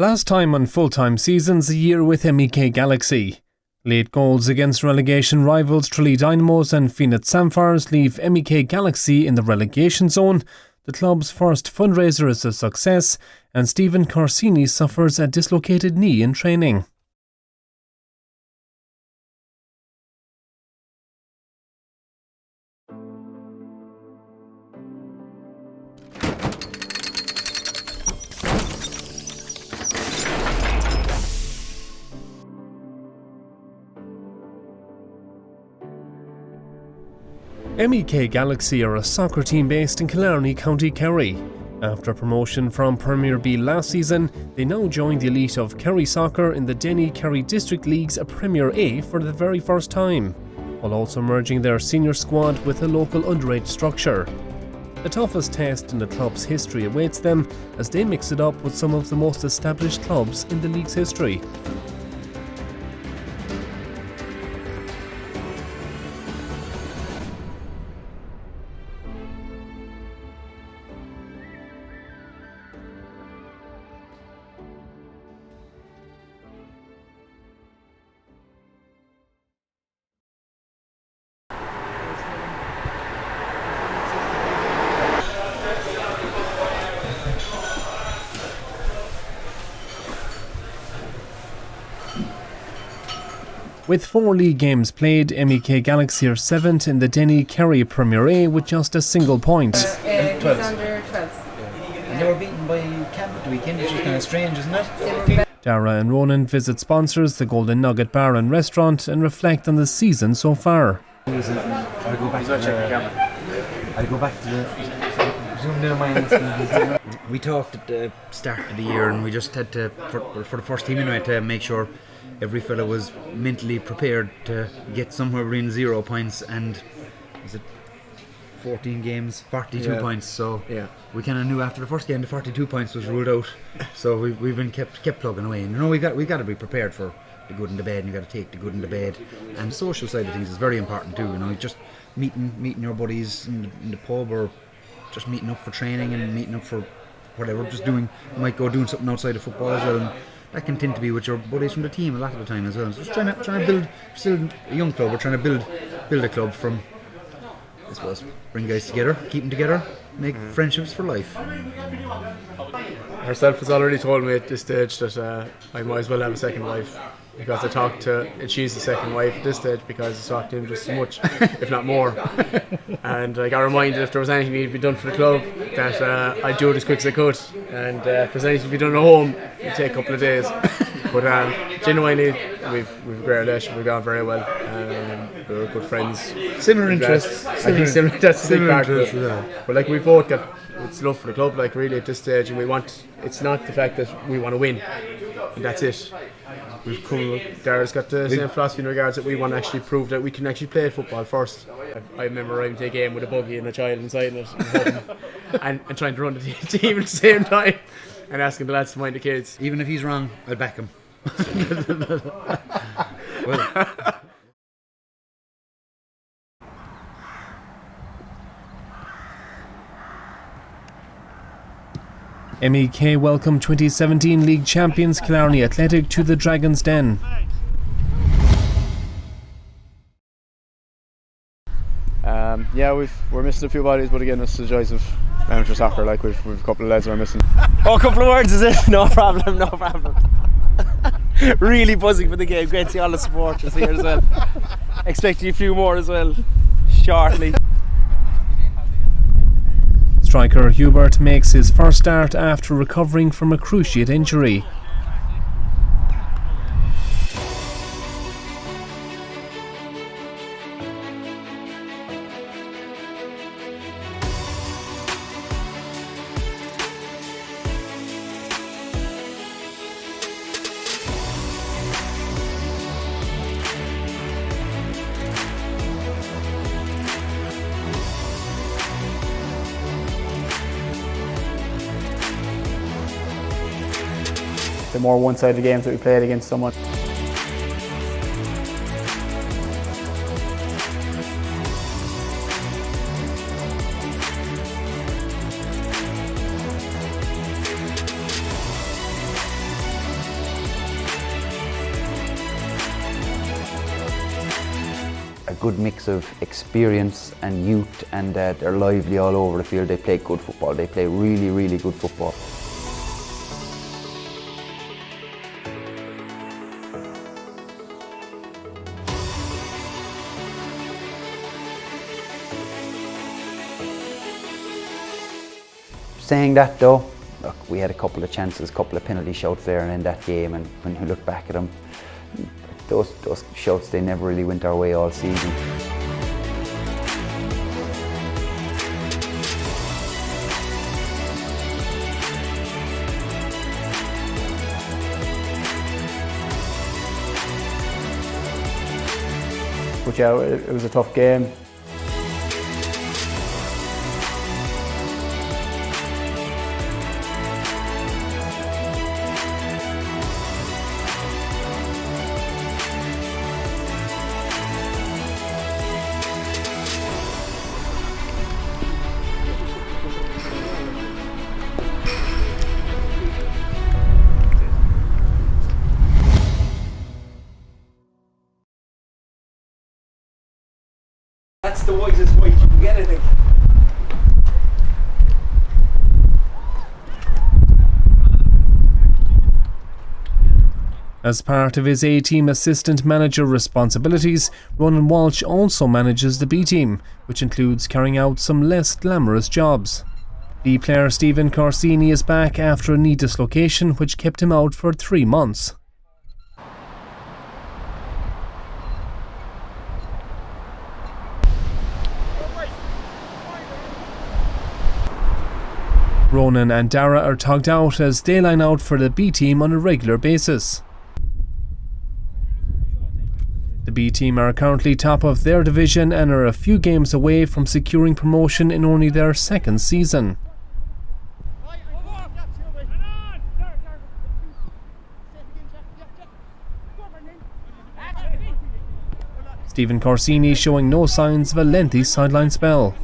Last time on full-time seasons a year with MEK Galaxy. Late goals against relegation rivals Tralee Dynamos and Phoenix Samphires leave MEK Galaxy in the relegation zone. The club's first fundraiser is a success, and Stephen Corsini suffers a dislocated knee in training. MEK Galaxy are a soccer team based in Killarney, County Kerry. After promotion from Premier B last season, they now join the elite of Kerry soccer in the Denny Kerry District League's Premier A for the very first time, while also merging their senior squad with a local underage structure. The toughest test in the club's history awaits them as they mix it up with some of the most established clubs in the league's history. With 4 league games played, MEK Galaxy are 7th in the Denny Kerry Premier A with just a single point. He's under 12. And they were beaten by Campbell the weekend, which is kind of strange, isn't it? Dara and Ronan visit sponsors, the Golden Nugget Bar and Restaurant, and reflect on the season so far. I'll go back to the we talked at the start of the year, and we just had to, for the first team anyway, to make sure every fella was mentally prepared to get somewhere between 0 points and, is it 14 games, 42 points. So we kind of knew after the first game the 42 points was ruled out. So we've been kept plugging away. And we've got to be prepared for the good and the bad, and you've got to take the good and the bad. And the social side of things is very important too. Just meeting your buddies in the pub, or just meeting up for training and meeting up for whatever. You might go doing something outside of football as well. And that can tend to be with your buddies from the team a lot of the time as well. So just trying to build, still a young club, we're trying to build a club from, I suppose, bring guys together, keep them together, make friendships for life. Herself has already told me at this stage that I might as well have a second wife, because I talked to, and she's the second wife at this stage because I talked to him just as much, if not more. And I got reminded if there was anything needed to be done for the club, that I'd do it as quick as I could. And if there's anything to be done at home, it'd take a couple of days. But genuinely, we've a great relationship, we've gone very well. We're good friends. Similar interests. I think similar, that's a big part of it. But like, we both got it's love for the club, like, really at this stage, and it's not the fact that we want to win, and that's it. We've come, Dara's got the same philosophy in regards that we want to actually prove that we can actually play football first. I remember I to a game with a buggy and a child inside it, and trying to run the team at the same time, and asking the lads to mind the kids. Even if he's wrong, I'll back him. MEK welcome 2017 League champions Killarney Athletic to the Dragon's Den. We're missing a few bodies, but again, it's the joys of amateur soccer. Like, we've a couple of lads we're missing. Oh, a couple of words, is it? No problem. Really buzzing for the game. Great to see all the supporters here as well. Expecting a few more as well shortly. Striker Hubert makes his first start after recovering from a cruciate injury. The more one-sided games that we played against someone. good mix of experience and youth, and they're lively all over the field. They play good football. They play really, really good football. Saying that though, look, we had a couple of chances, a couple of penalty shouts there and in that game, and when you look back at them, those shouts, they never really went our way all season. But yeah, it was a tough game. That's the wisest way you can get, I think. As part of his A-team assistant manager responsibilities, Ronan Walsh also manages the B-team, which includes carrying out some less glamorous jobs. B player Stephen Corsini is back after a knee dislocation which kept him out for 3 months. Ronan and Dara are tugged out as they line out for the B team on a regular basis. The B team are currently top of their division and are a few games away from securing promotion in only their second season. Stephen Corsini showing no signs of a lengthy sideline spell.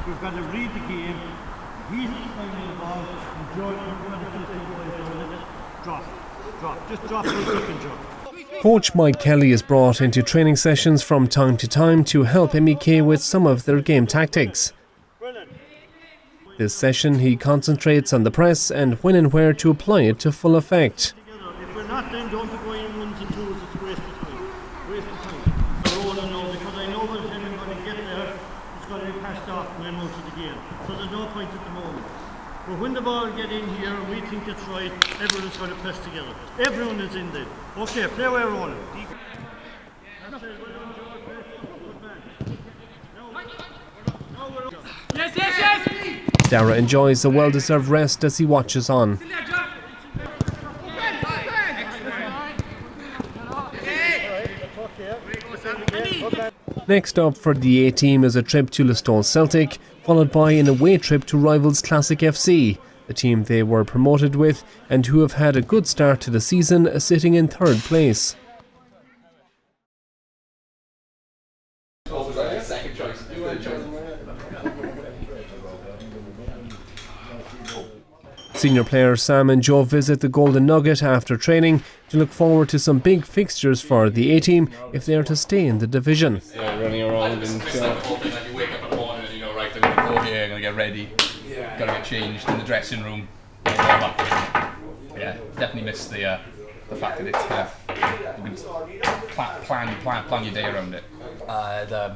We've got to read the game. He's playing the ball. Enjoy it. Drop. Just drop for a second, Joe. Coach Mike Kelly is brought into training sessions from time to time to help MEK with some of their game tactics. This session he concentrates on the press and when and where to apply it to full effect. If we're not, then don't go in ones and twos. It's a waste of time. So Roland knows, because I know by the time I'm going to get there, it's going to be passed off when I'm out of the game. So there's no point at the moment. But when the ball get in here, we think it's right, everyone's going to press together. Everyone is in there. Okay, play away, Roland. Yes! Dara enjoys a well-deserved rest as he watches on. Next up for the A-team is a trip to Listowel Celtic, followed by an away trip to rivals Classic FC, the team they were promoted with and who have had a good start to the season, sitting in third place. Senior players Sam and Joe visit the Golden Nugget after training to look forward to some big fixtures for the A-team if they are to stay in the division. Yeah, running around and you wake up in the morning and you know, right, I'm going to go here, I'm going to get ready, got to get changed in the dressing room. Yeah, definitely miss the fact that it's you can plan your day around it. I had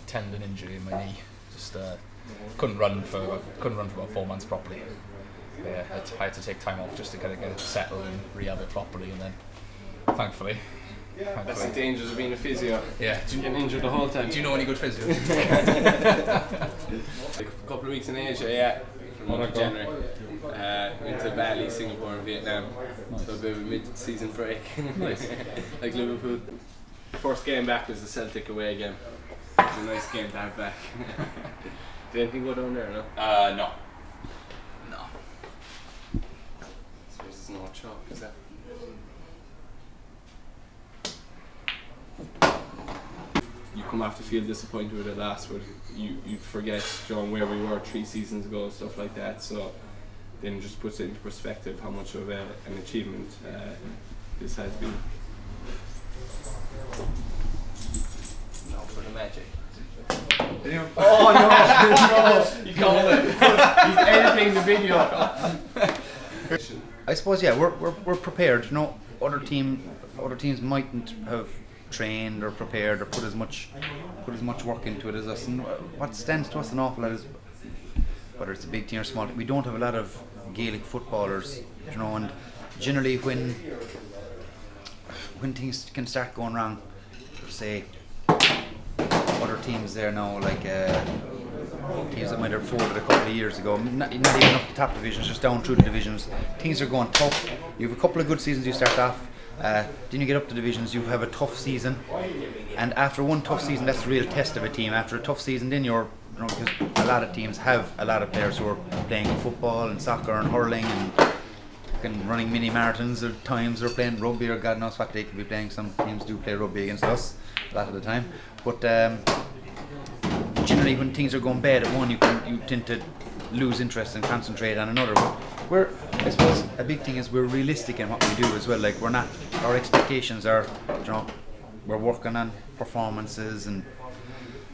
tendon injury in my knee. Just couldn't run for about 4 months properly. Yeah, I had to take time off just to kind of get it settled and rehab it properly, and then thankfully. That's the dangers of being a physio. Yeah. Getting injured the whole time. Do you know any good physios? Like a couple of weeks in Asia, yeah, from January. Went to Bali, Singapore, and Vietnam. So a bit of a mid-season break. Nice. Like Liverpool. First game back was the Celtic away game. It was a nice game to have back. Did anything go down there, no? No. I suppose there's no chalk, is that? You come off the field disappointed with it last, but you'd forget, you know, where we were 3 seasons ago, stuff like that. So then just puts it into perspective how much of an achievement this has been. No, for the Magic. Oh no! You called it. He's editing the video. I suppose we're prepared. You know, other teams mightn't have trained or prepared or put as much work into it as us. And what stands to us an awful lot is, whether it's a big team or small team, we don't have a lot of Gaelic footballers. You know, and generally when things can start going wrong, say other teams there now, like teams that might have folded a couple of years ago, not even up the top divisions, just down through the divisions. Things are going tough. You have a couple of good seasons, you start off, then you get up the divisions, you have a tough season, and after one tough season, that's the real test of a team. After a tough season, then you're, you know, because a lot of teams have a lot of players who are playing football and soccer and hurling and running mini marathons, or times they're playing rugby, or God knows what they could be playing. Some teams do play rugby against us a lot of the time, but generally when things are going bad at one, you tend to lose interest and concentrate on another. But I suppose a big thing is we're realistic in what we do as well. Like, we're not, our expectations are, you know, we're working on performances, and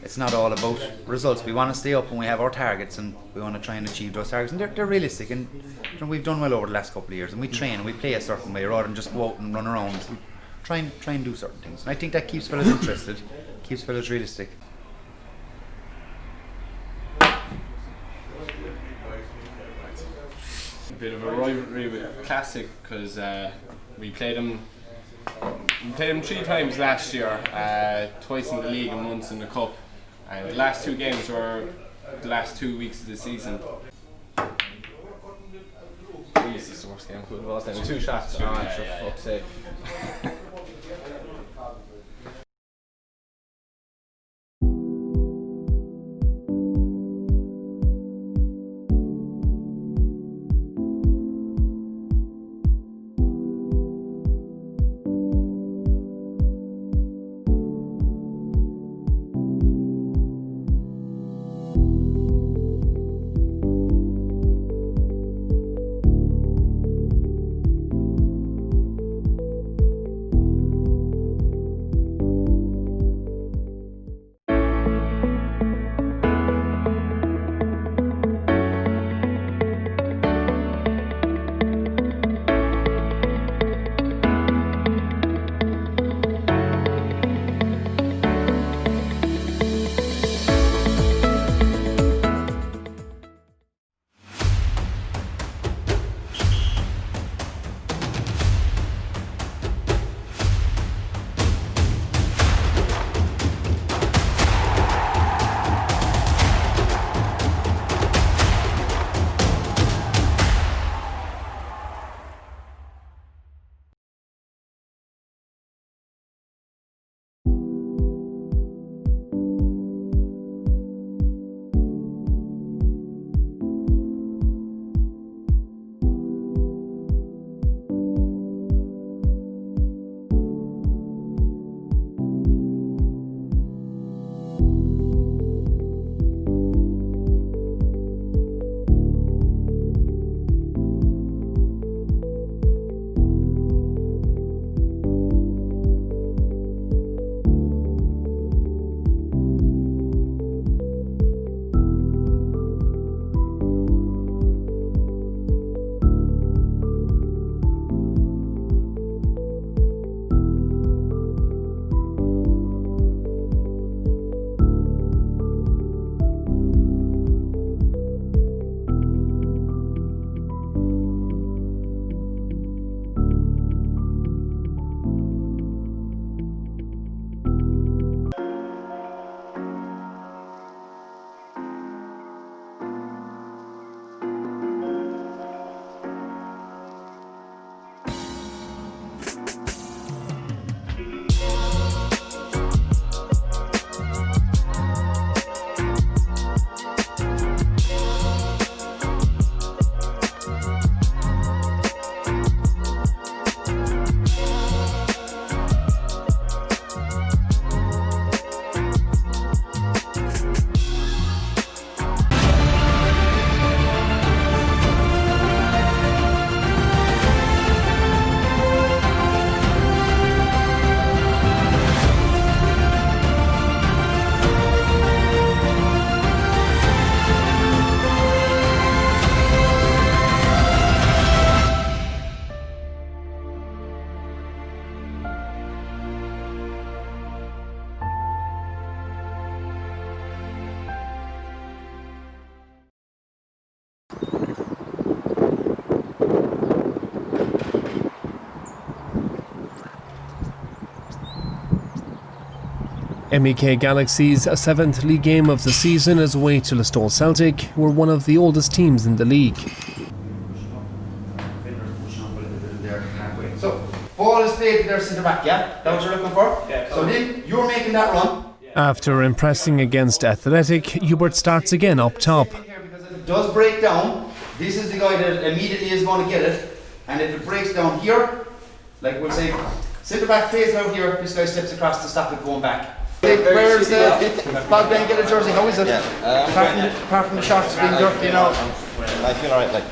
it's not all about results. We want to stay up and we have our targets, and we want to try and achieve those targets, and they're realistic, and you know, we've done well over the last couple of years, and we train and we play a certain way rather than just go out and run around. We try and do certain things, and I think that keeps fellas interested, keeps fellas realistic. A bit of a rivalry with Classic, because we played them 3 times last year, twice in the league and once in the cup, and the last 2 games were the last 2 weeks of the season. This is the worst game of football. 2 shots. For fuck's sake. MEK Galaxy's 7th league game of the season is away to Listowel Celtic, who are one of the oldest teams in the league. So, ball is played to their centre back, yeah? That's what you're looking for? Yeah. So then, you're making that run. After impressing against Athletic, Hubert starts again up top. Because if it does break down, this is the guy that immediately is going to get it. And if it breaks down here, like we'll say, centre back plays out here, this guy steps across to stop it going back. Where's the Bogdan get a jersey? How is it? Apart from the shots being dirty, you know. I feel alright, like.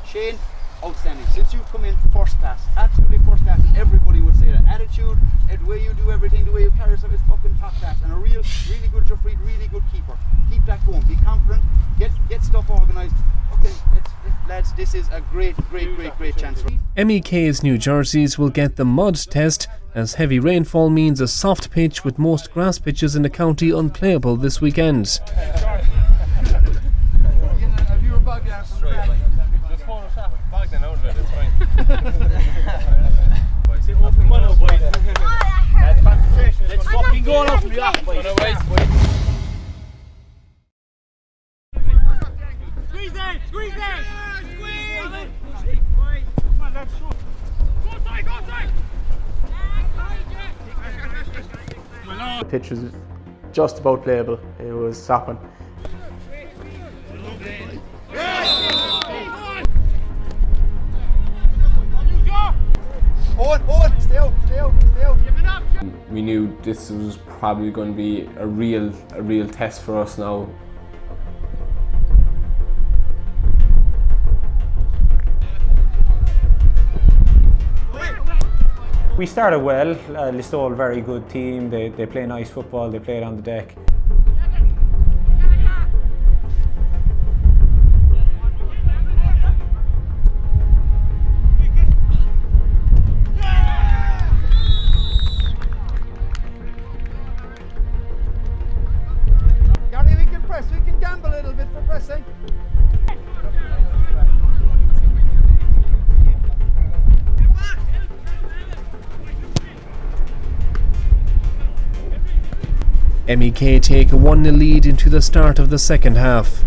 Shane, outstanding. Since you've come in first class, absolutely first class, everybody would say that. Attitude, the way you do everything, the way you carry yourself is fucking top class. And a really good Jeffrey, really good keeper. Keep that going. Be confident. Get stuff organised. Okay, lads, this is a great chance for you. MEK's new jerseys will get the mud test, as heavy rainfall means a soft pitch with most grass pitches in the county unplayable this weekend. Let's fucking go off the off, boys. Squeeze it! Squeeze it! Squeeze! Come on, let's shoot. Go outside! Go outside! The pitch was just about playable. It was sopping. Owen, stay out. We knew this was probably going to be a real test for us now. We started well. Listowel, very good team. They play nice football. They play it on the deck. We can gamble a little bit for pressing. MEK take a 1-0 lead into the start of the second half.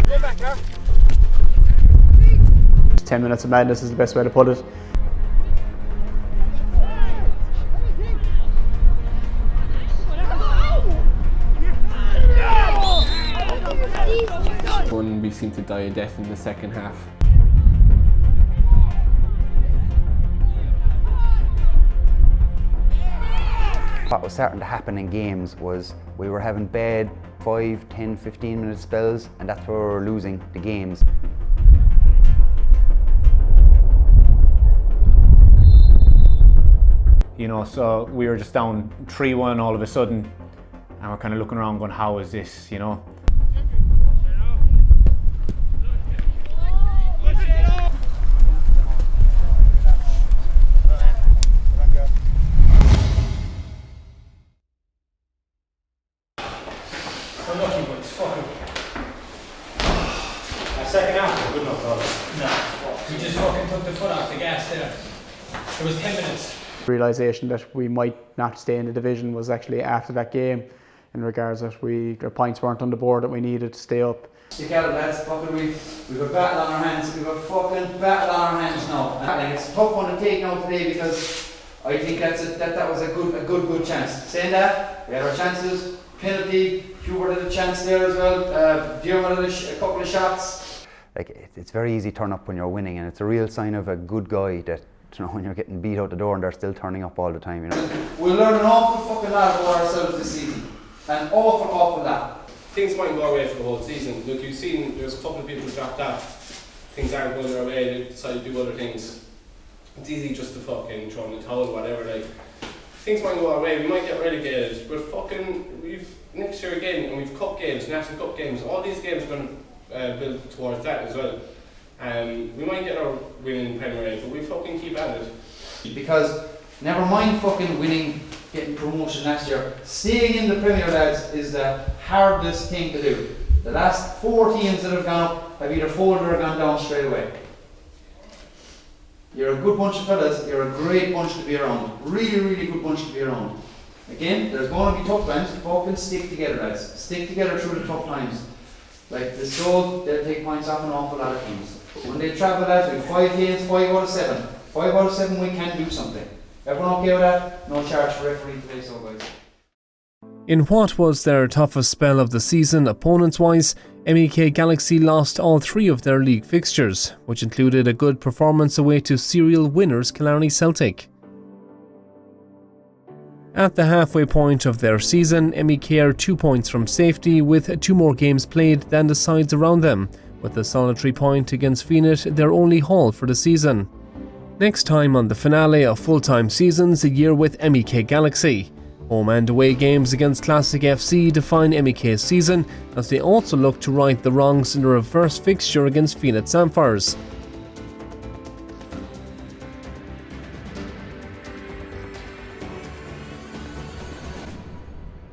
Stay back there. 10 minutes of madness is the best way to put it. We seemed to die a death in the second half. What was starting to happen in games was we were having bad 5, 10, 15 minute spells, and that's where we were losing the games. You know, so we were just down 3-1 all of a sudden, and we're kind of looking around going, how is this, you know? Second half, good enough, no. We just fucking took the foot off the gas there. It was 10 minutes. Realisation that we might not stay in the division was actually after that game, in regards that our points weren't on the board that we needed to stay up. Stick out, lads. We've got battle on our hands. We've got fucking battle on our hands now. And it's a tough one to take now today, because I think that was a good chance. Saying that, we had our chances. Penalty. Hubert had a chance there as well. Diarmid had a couple of shots. Like, it's very easy to turn up when you're winning, and it's a real sign of a good guy that, you know, when you're getting beat out the door and they're still turning up all the time, you know. We'll learn an awful fucking lot about ourselves this season. An awful lot. Things might go our way for the whole season. Look, you've seen there's a couple of people who dropped off. Things aren't going their way, they decide to do other things. It's easy just to fucking throw in the towel, whatever, like. Things might go our way, we might get relegated, but we've next year again, and we've cup games, national cup games, all these games are going to build towards that as well. We might get our win in Premier League, but we fucking keep at it. Because never mind fucking winning getting promotion last year. Staying in the Premier, lads, is the hardest thing to do. The last 4 teams that have gone up have either folded or gone down straight away. You're a good bunch of fellas, you're a great bunch to be around. Really, really good bunch to be around. Again, there's going to be tough times, fucking stick together, lads. Stick together through the tough times. Like the Stoke, they'll take points off an awful lot of teams. When they travel, lads, with 5 games, 5 out of 7. 5 out of 7 we can do something. Everyone okay with that? No charge for referee today, so guys. In what was their toughest spell of the season opponents-wise, MEK Galaxy lost all 3 of their league fixtures, which included a good performance away to serial winners Killarney Celtic. At the halfway point of their season, MEK are 2 points from safety with 2 more games played than the sides around them, with a solitary point against Fenit their only haul for the season. Next time on the finale of full-time seasons, a year with MEK Galaxy. Home and away games against Classic FC define MEK's season, as they also look to right the wrongs in a reverse fixture against Fenit Samphires.